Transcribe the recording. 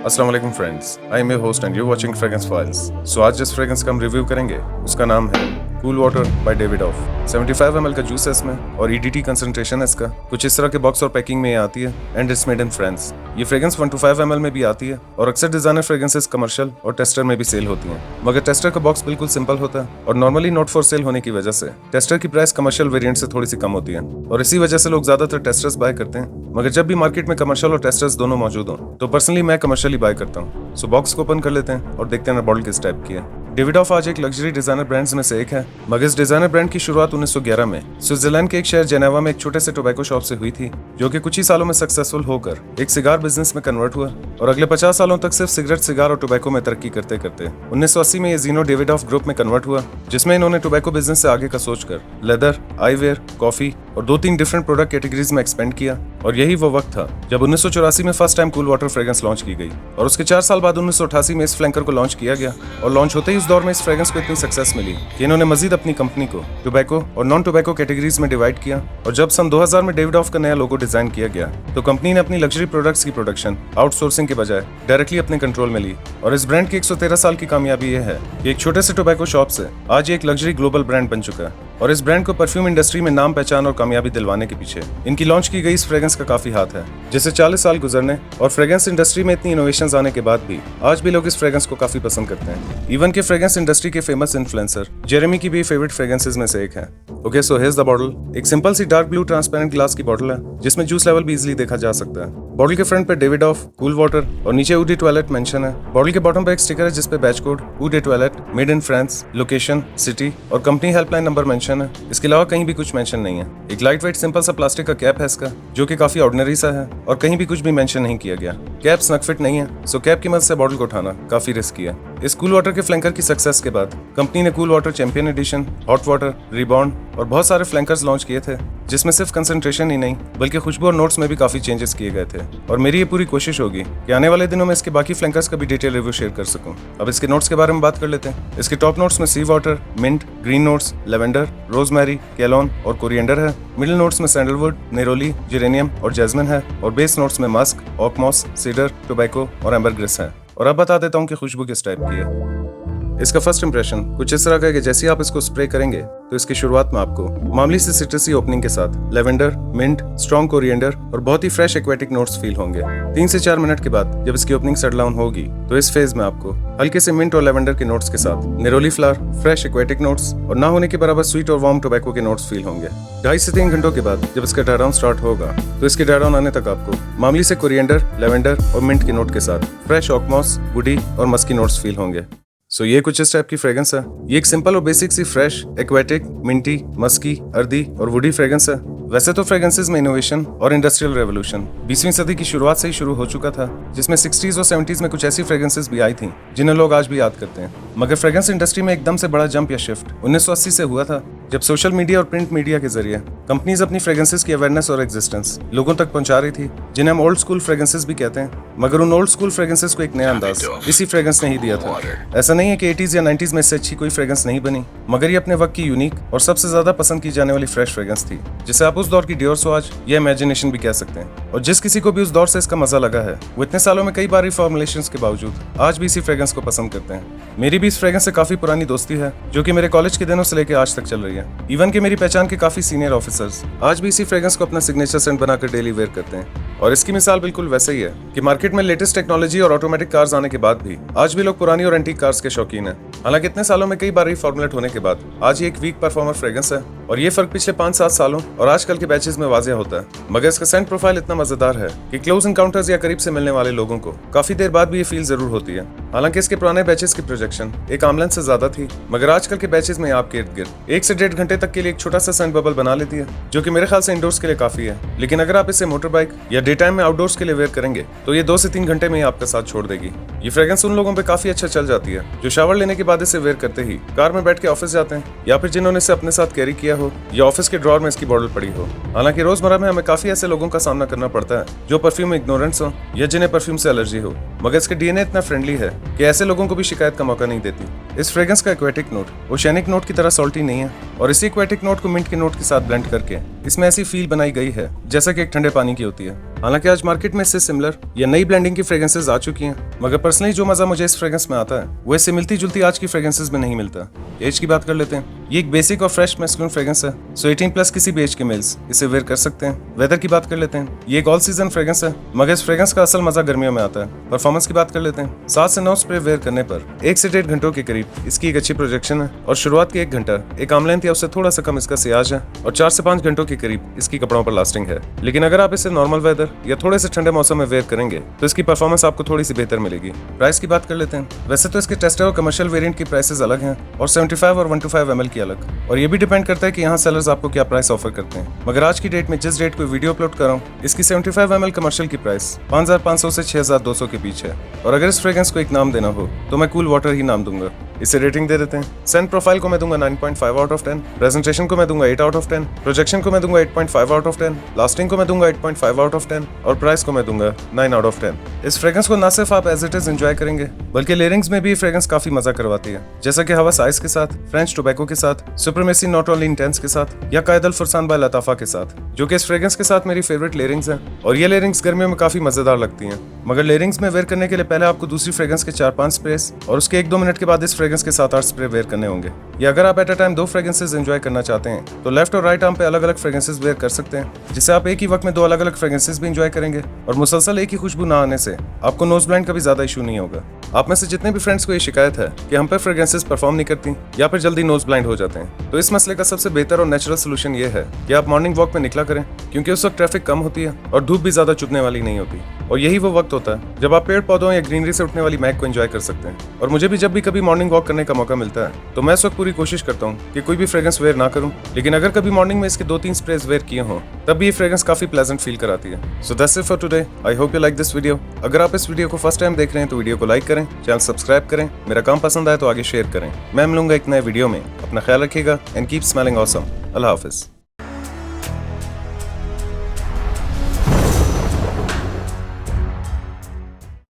अस्सलाम वालेकुम friends, I am your host and you watching fragrance files. So आज जिस फ्रेग्रेंस का हम रिव्यू करेंगे उसका नाम है cool water bye Davidoff. 75 ml का जूस है इसमें और EDT कंसंट्रेशन है इसका। कुछ इस तरह के बॉक्स और पैकिंग में ये आती है and it's made in France. ये फ्रेग्रेंस 1 to 5 ml में भी आती है और अक्सर डिजाइनर फ्रेग्रेंसेस कमर्शियल और टेस्टर में भी सेल होती हैं, मगर टेस्टर का बॉक्स बिल्कुल सिंपल होता है और नॉर्मली नॉट फॉर सेल होने की वजह से टेस्टर की प्राइस कमर्शियल वेरिएंट से थोड़ी सी कम होती है और इसी वजह से लोग ज्यादातर टेस्टर्स बाय करते हैं। मगर जब भी मार्केट में कमर्शियल और टेस्टर्स दोनों मौजूद हों तो पर्सनली मैं कमर्शियली बाय करता हूँ। सो बॉक्स को ओपन कर लेते हैं और देखते हैं बॉटल किस टाइप की है। डेविडॉफ आज एक लग्जरी डिजाइनर ब्रांड्स में से एक है, मगर इस डिजाइनर ब्रांड की शुरुआत 1911 में स्विट्जरलैंड के एक शहर जेनेवा में एक छोटे से टोबैको शॉप से हुई थी, जो कि कुछ ही सालों में सक्सेसफुल होकर एक सिगार बिजनेस में कन्वर्ट हुआ और अगले 50 सालों तक सिर्फ सिगरेट, सिगार और टोबैको में तरक्की करते करते 1980 में ये जीनो डेविडॉफ ग्रुप में कन्वर्ट हुआ, जिसमें इन्होंने टोबैको बिजनेस से आगे का सोचकर लेदर, आईवेयर, कॉफी और 2-3 डिफरेंट प्रोडक्ट कैटेगरीज में एक्सपेंड किया। और यही वो वक्त था जब 1984 में first time cool water fragrance launch की गई और उसके 4 साल बाद 1988 में इस फ्लैंकर को लॉन्च किया गया। और लॉन्च होते ही उस दौर में इस फ्रेग्रेंस को इतनी सक्सेस मिली कि इन्होंने मजीद अपनी कंपनी को टोबैको और नॉन टोबैको कैटेगरीज में डिवाइड किया। और जब सन 2000 में डेविडॉफ का नया लोगो डिजाइन किया गया तो कंपनी ने अपनी लग्जरी प्रोडक्ट्स की प्रोडक्शन आउटसोर्सिंग के बजाय डायरेक्टली अपने कंट्रोल में ली। और इस ब्रांड की 113 साल की कामयाबी यह है कि एक छोटे से टोबैको शॉप से आज एक लग्जरी ग्लोबल ब्रांड बन चुका है। और इस ब्रांड को परफ्यूम इंडस्ट्री में नाम, पहचान और कामयाबी दिलवाने के पीछे इनकी लॉन्च की गई इस फ्रेग्रेंस का काफी हाथ है, जिसे 40 साल गुजरने और फ्रेग्रेंस इंडस्ट्री में इतनी इनोवेशंस आने के बाद भी आज भी लोग इस फ्रेग्रेंस को काफी पसंद करते हैं। इवन के फ्रेग्रेंस इंडस्ट्री के फेमस इन्फ्लुएंसर जेरेमी की भी फेवरेट फ्रेग्रेंसेस में से एक है। Okay, so here's the bottle. एक सिंपल सी डार्क ब्लू ट्रांसपेरेंट ग्लास की बॉटल है, जिसमें जूस लेवल भी इजीली देखा जा सकता है। बॉटल के फ्रंट पे डेविडॉफ, कूल वाटर और नीचे ऊडी टॉयलेट मेंशन है। बॉटल के बॉटम पे एक स्टिकर है जिसपे batch code, ऊडी toilet, made in France, location, city और कंपनी हेल्पलाइन नंबर मेंशन है। इसके अलावा कहीं भी कुछ मेंशन नहीं है। एक लाइट वेट सिंपल सा प्लास्टिक का कैप है इसका, जो कि काफी ऑर्डिनरी सा है और कहीं भी कुछ भी मेंशन नहीं किया गया। कैप स्नग फिट नहीं है, सो कैप की मदद से बॉटल को उठाना काफी रिस्की है। इस कूल वाटर के फ्लैंकर की सक्सेस के बाद कंपनी ने cool water champion edition, hot water, rebound और बहुत सारे फ्लैंकर्स लॉन्च किए थे, जिसमें सिर्फ कंसंट्रेशन ही नहीं बल्कि खुशबू और नोट्स में भी काफी चेंजेस किए गए थे। और मेरी ये पूरी कोशिश होगी कि आने वाले दिनों में इसके बाकी फ्लैंकर्स का भी डिटेल रिव्यू शेयर कर सकूं। अब इसके नोट्स के बारे में बात कर लेते हैं। इसके टॉप नोट्स में sea water, mint, green notes, lavender, rosemary, calone और कोरिएंडर है। मिडिल नोट्स में सैंडलवुड, नेरोली, जेरेनियम और जैस्मिन है और बेस नोट्स में मस्क, ऑकमॉस, सीडर, टोबैको और एम्बरग्रिस है। और अब बता देता हूँ कि खुशबू किस टाइप की है। इसका फर्स्ट इंप्रेशन कुछ इस तरह का है कि जैसे ही आप इसको स्प्रे करेंगे तो इसकी शुरुआत में आपको मामूली सी सिट्रसी ओपनिंग के साथ लेवेंडर, मिंट, स्ट्रॉन्ग कोरिएंडर और बहुत ही फ्रेश एक्वेटिक नोट्स फील होंगे। 3 से 4 मिनट के बाद जब इसकी ओपनिंग सेटल डाउन होगी तो इस फेज में आपको हल्के से मिंट और लेवेंडर के नोट्स के साथ neroli flower, fresh aquatic notes और ना होने के बराबर स्वीट और वार्म टोबैको के नोट्स फील होंगे। 2.5 से 3 घंटों के बाद जब इसका ड्राई डाउन स्टार्ट होगा तो इसके ड्राई डाउन आने तक आपको मामूली से कोरिएंडर, लेवेंडर और मिंट के नोट के साथ फ्रेश ऑकमॉस, वुडी और मस्की नोट्स फील होंगे। सो ये कुछ इस टाइप की फ्रेग्रेंस है। ये एक सिंपल और basic sea fresh, aquatic, minty, musky, earthy और वुडी फ्रेग्रेंस है। वैसे तो फ्रेग्रेंसेस में इनोवेशन और इंडस्ट्रियल रेवोल्यूशन 20वीं सदी की शुरुआत से ही शुरू हो चुका था, जिसमें 60s और 70s में कुछ ऐसी फ्रेग्रेंसेस भी आई थी जिन्हें लोग आज भी याद करते हैं। मगर फ्रेग्रेंस इंडस्ट्री में एकदम से बड़ा जंप या शिफ्ट 1980 से हुआ था, जब सोशल मीडिया और प्रिंट मीडिया के जरिए कंपनीज अपनी फ्रेग्रेंसेस की अवेयरनेस और एग्जिस्टेंस लोगों तक पहुंचा रही थी, जिन्हें हम ओल्ड स्कूल फ्रेग्रेंसेस भी कहते हैं। मगर उन ओल्ड स्कूल फ्रेग्रेंसेस को एक नया अंदाज इसी फ्रेग्रेंस ने ही दिया था। ऐसा नहीं है कि 80s या 90s में इससे अच्छी कोई फ्रेग्रेंस नहीं बनी, मगर ये अपने वक्त की यूनिक और सबसे ज्यादा पसंद की जाने वाली फ्रेश फ्रेग्रेंस थी, जिसे आप उस दौर की डियोर स्वाज या इमेजिनेशन भी कह सकते हैं। और जिस किसी को भी उस दौर से इसका मजा लगा है, वो इतने सालों में कई बार रिफॉर्मुलेशंस के बावजूद आज भी इसी फ्रेग्रेंस को पसंद करते हैं। मेरी भी इस फ्रेग्रेंस से काफी पुरानी दोस्ती है, जो कि मेरे कॉलेज के दिनों से लेकर आज तक चल रही है। इवन के मेरी पहचान के काफी सीनियर ऑफिसर्स आज भी इसी फ्रेग्रेंस को अपना सिग्नेचर सेंट बनाकर डेली वेयर करते हैं। और इसकी मिसाल बिल्कुल वैसे ही है कि मार्केट में लेटेस्ट टेक्नोलॉजी और ऑटोमेटिक कार्स आने के बाद भी आज भी लोग पुरानी और एंटीक कार्स के शौकीन हैं। हालांकि इतने सालों में कई बार रिफॉर्मुलेट होने के बाद आज ये एक वीक परफॉर्मर फ्रेग्रेंस है और ये फर्क पिछले 5-7 सालों और आजकल के बैचेस में वाज़ेह होता है। मगर इसका सेंट प्रोफाइल इतना मजेदार है कि क्लोज एनकाउंटर्स या करीब से मिलने वाले लोगों को काफी देर बाद भी ये फील जरूर होती है। हालांकि इसके पुराने बैचेस की प्रोजेक्शन एक आमलन से ज्यादा थी, मगर आजकल के बैचेस में आपके इर्द गिर्द 1 से 1.5 घंटे तक के लिए एक छोटा सा सेंट बबल बना लेती है, जो कि मेरे ख्याल से इंडोर्स के लिए काफी है। लेकिन अगर आप इसे मोटर बाइक या डे टाइम में आउटडोर्स के लिए वेयर करेंगे तो ये 2 से 3 घंटे में ही आपका साथ छोड़ देगी। ये फ्रेग्रेंस उन लोगों पे काफी अच्छा चल जाती है जो शावर लेने के बाद इसे वेयर करते ही कार में बैठ के ऑफिस जाते हैं, या फिर जिन्होंने इसे अपने साथ कैरी किया गया हो या ऑफिस के ड्रॉर में इसकी बॉटल पड़ी हो। हालांकि रोजमर्रा में हमें काफी ऐसे लोगों का सामना करना पड़ता है जो परफ्यूम इग्नोरेंट्स हो या जिन्हें परफ्यूम से एलर्जी हो, मगर इसके डीएनए इतना फ्रेंडली है कि ऐसे लोगों को भी शिकायत का मौका नहीं देती। इस फ्रेग्रेंस का एक्वेटिक नोट ओशियानिक नोट की तरह सॉल्टी नहीं है और इसी एक्वेटिक नोट को मिंट के नोट के साथ ब्लेंड करके इसमें ऐसी फील बनाई गई है जैसा कि एक ठंडे पानी की होती है। हालांकि आज मार्केट में इससे सिमिलर या नई ब्लेंडिंग की फ्रेग्रेंसेस आ चुकी हैं, मगर पर्सनली जो मजा मुझे इस फ्रेग्रेंस में आता है वो इससे मिलती जुलती आज की फ्रेग्रेंसेस में नहीं मिलता। एज की बात कर लेते हैं। ये एक बेसिक और फ्रेश मैस्कुलिन फ्रेग्रेंस है, सो 18+ किसी भी एज के मेल्स इसे वेयर कर सकते हैं। वेदर की बात कर लेते हैं। ये एक ऑल सीजन फ्रेग्रेंस है, मगर इस फ्रेग्रेंस का असल मजा गर्मियों में आता है। परफॉर्मेंस की बात कर लेते हैं। 7 से 9 स्प्रे वेयर करने पर 1 से 1.5 घंटों के करीब इसकी एक अच्छी प्रोजेक्शन है और शुरुआत के 1 घंटा एक आम लेंथ या उससे थोड़ा सा कम इसका सियाज है और 4 से 5 घंटों के करीब इसकी कपड़ों पर लास्टिंग है। लेकिन अगर आप इसे नॉर्मल वेदर या थोड़े से ठंडे मौसम में वेयर करेंगे तो इसकी परफॉर्मेंस आपको थोड़ी सी बेहतर मिलेगी। प्राइस की बात कर लेते हैं। वैसे तो इसके टेस्टर और कमर्शियल वेरिएंट की प्राइसेस अलग हैं और 75 और 125 ml की अलग, और ये भी डिपेंड करता है कि यहाँ सेलर्स आपको क्या प्राइस ऑफर करते हैं। मगर आज की डेट में जिस डेट पे वीडियो अपलोड कर रहा हूँ इसकी 75 ml कमर्शियल की प्राइस 5500 से 6200 के बीच है। और अगर इस फ्रेग्रेंस को एक नाम देना हो तो मैं कूल वाटर ही नाम दूंगा। इसे रेटिंग दे देते हैं। सेंट प्रोफाइल को मैं दूंगा 9.5 आउट ऑफ 10, प्रेजेंटेशन को मैं दूंगा 8 आउट ऑफ 10, प्रोजेक्शन को मैं दूंगा 8.5 आउट ऑफ 10, लास्टिंग को मैं दूंगा 8.5 आउट ऑफ 10 और प्राइस को मैं दूंगा 9 आउट ऑफ 10। इस फ्रेग्रेंस को न सिर्फ आप एज इट इज एंजॉय करेंगे बल्कि लेयरिंग्स में भी फ्रेग्रेंस काफी मजा करवाती है, जैसा कि हवा साइज के साथ, फ्रेंच टोबैको के साथ, सुप्रीमेसी नॉट ओनली इंटेंस के साथ या कायदल फरसान बाय लताफा के साथ, जो कि इस फ्रेग्रेंस के साथ मेरी फेवरेट लेयरिंग्स हैं। और ये लेयरिंग्स गर्मियों में काफी मजेदार लगती हैं। मगर लेयरिंग्स में वेयर करने के लिए पहले आपको दूसरी फ्रेग्रेंस के 4-5 स्प्रेस और उसके 1-2 मिनट के बाद इस फ्रेग्रेंस के 7-8 स्प्रे वेयर करने होंगे। या अगर आप at a time 2 fragrances enjoy करना चाहते हैं तो लेफ्ट और राइट आर्म पे अलग अलग फ्रेग्रेंसेस वेयर कर सकते हैं, जिससे आप एक ही वक्त में 2 अलग अलग फ्रेग्रेंसेस भी एंजॉय करेंगे और मुसलसल एक ही खुशबू ना आने से आपको नोज ब्लाइंड का भी ज्यादा इशू नहीं होगा। आप में से जितने भी फ्रेंड्स को ये शिकायत है कि हम पे फ्रेग्रेंसेस परफॉर्म नहीं करती या फिर जल्दी नोज ब्लाइंड हो जाते हैं, तो इस मसले का सबसे बेहतर और नेचुरल सोल्यूशन ये है कि आप मॉर्निंग वॉक में निकला करें, क्योंकि उस वक्त ट्रैफिक कम होती है और धूप भी ज्यादा चुभने वाली नहीं होती। और यही वो वक्त होता है जब आप पेड़ पौधों या ग्रीनरी से उठने वाली महक को एंजॉय कर सकते हैं। और मुझे भी जब भी कभी मॉर्निंग वॉक करने का मौका मिलता है तो मैं इस वक्त पूरी कोशिश करता हूँ कि कोई भी फ्रेग्रेंस वेयर ना करूँ, लेकिन अगर कभी मॉर्निंग में इसके 2-3 स्प्रेज वेयर किए हों तब भी ये फ्रेग्रेंस काफी प्लेजेंट फील कराती है। So that's it for today. I hope you like this video. अगर आप इस वीडियो को फर्स्ट टाइम देख रहे हैं तो वीडियो को लाइक करें, चैनल सब्सक्राइब करें, मेरा काम पसंद आए तो आगे शेयर करें। मैं मिलूंगा एक नए वीडियो में। अपना ख्याल रखिएगा and keep smelling awesome. Allah Hafiz.